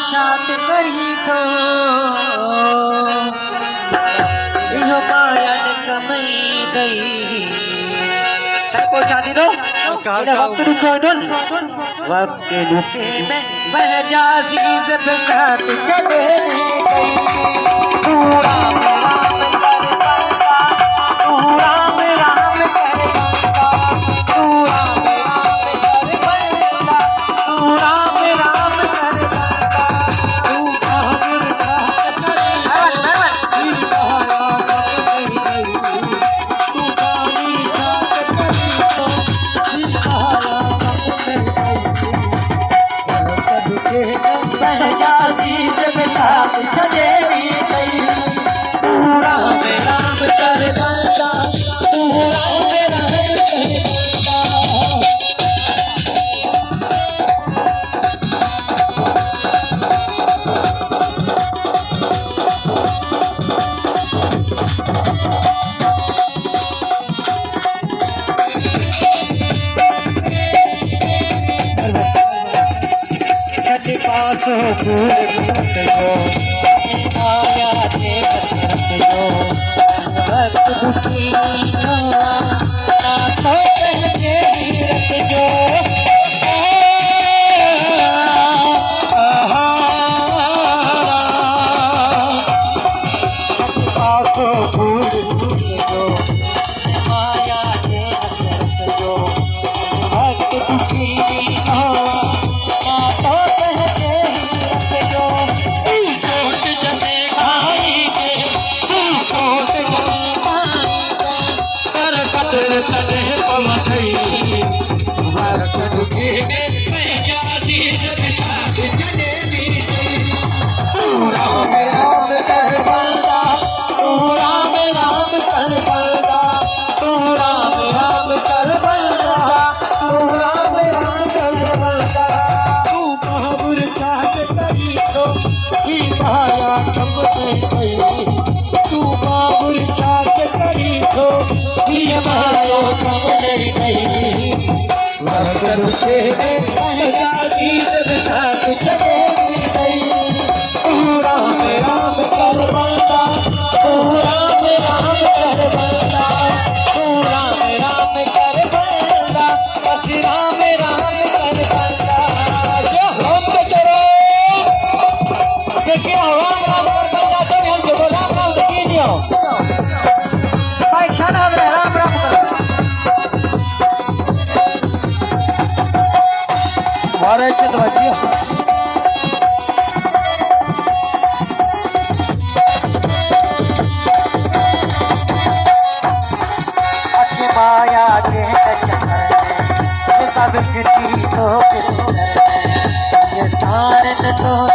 साथ करी तो यो माया ने कमाई गई सर को शादी दो वक्त रुको डोल वक्त रुके में बह जा जीज पे साथ चले गई पूरा तू बाबुर चाक करी तो मारो कम नहीं गई वक्त से साथ चले गई तू राम राम कर बंदा तू राम राम कर बंदा तू राम राम कर बंदा बस राम राम कर बंदा जो हम करो देखिए राम राम कर बंदा तो हम जो राम राम कीजिए भाई क्षण राम राम कर मारे से दवाइयां माया के चक्कर में सब किसी को ये सारन तो